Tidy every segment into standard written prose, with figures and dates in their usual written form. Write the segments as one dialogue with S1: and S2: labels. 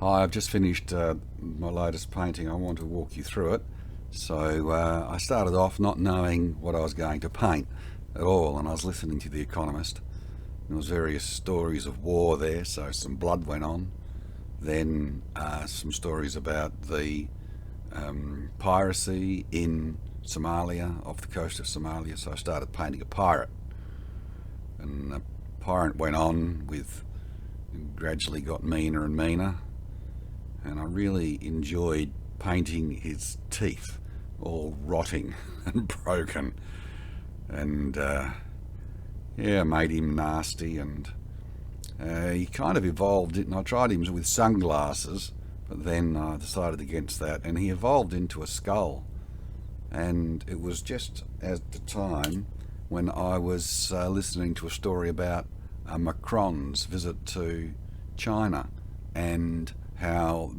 S1: Hi, I've just finished my latest painting. I want to walk you through it. So I started off not knowing what I was going to paint at all, and I was listening to The Economist. There was various stories of war there, so some blood went on. Then some stories about the piracy in Somalia, off the coast of Somalia. So I started painting a pirate, and the pirate went on with, gradually got meaner and meaner, and I really enjoyed painting his teeth, all rotting and broken, and yeah, made him nasty, and he kind of evolved it, and I tried him with sunglasses, but then I decided against that, and he evolved into a skull. And it was just at the time when I was listening to a story about Macron's visit to China, and how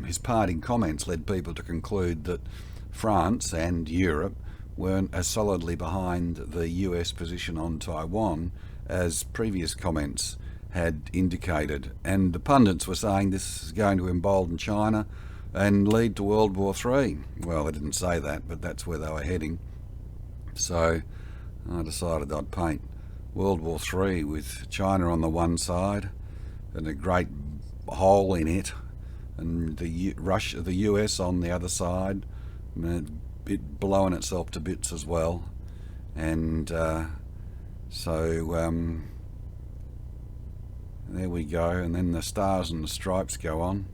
S1: his parting comments led people to conclude that France and Europe weren't as solidly behind the US position on Taiwan as previous comments had indicated. And the pundits were saying this is going to embolden China and lead to World War III. Well, they didn't say that, but that's where they were heading. So I decided I'd paint World War III with China on the one side and a great hole in it, and the US on the other side, it blowing itself to bits as well. And so there we go, and then the stars and the stripes go on.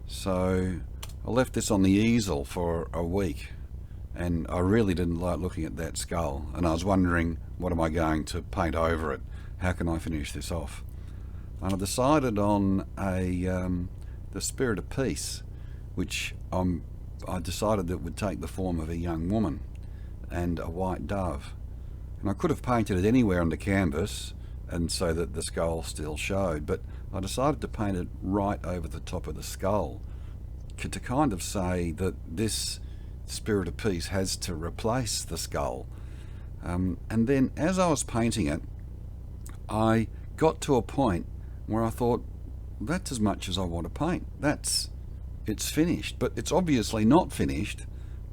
S1: So I left this on the easel for a week, and I really didn't like looking at that skull, and I was wondering, what am I going to paint over it? How can I finish this off? And I decided on the Spirit of Peace, which I decided that would take the form of a young woman and a white dove. And I could have painted it anywhere on the canvas, and so that the skull still showed, but I decided to paint it right over the top of the skull to kind of say that this Spirit of Peace has to replace the skull. And then as I was painting it, I got to a point where I thought, that's as much as I want to paint. It's finished, but it's obviously not finished,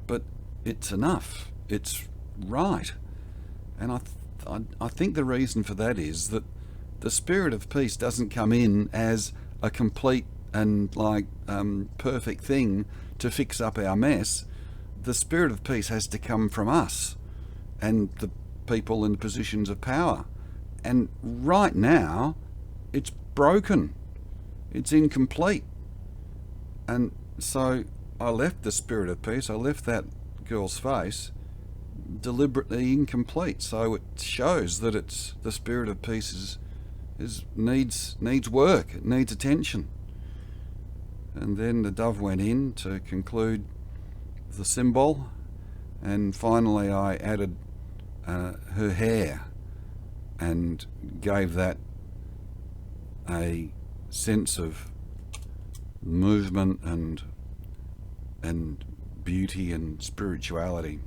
S1: but it's enough. It's right. And I think the reason for that is that the Spirit of Peace doesn't come in as a complete and perfect thing to fix up our mess. The Spirit of Peace has to come from us and the people in positions of power. And right now, it's broken. It's incomplete. And so I left the Spirit of Peace, I left that girl's face deliberately incomplete. So it shows that it's the Spirit of Peace needs work, it needs attention. And then the dove went in to conclude the symbol, and finally I added her hair and gave that a sense of movement and beauty and spirituality.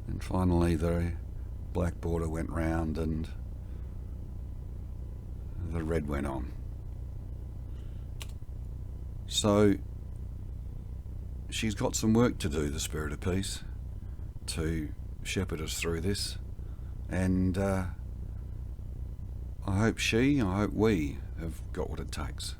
S1: And finally the black border went round and the red went on. So she's got some work to do, the Spirit of Peace, to shepherd us through this, and I hope we have got what it takes.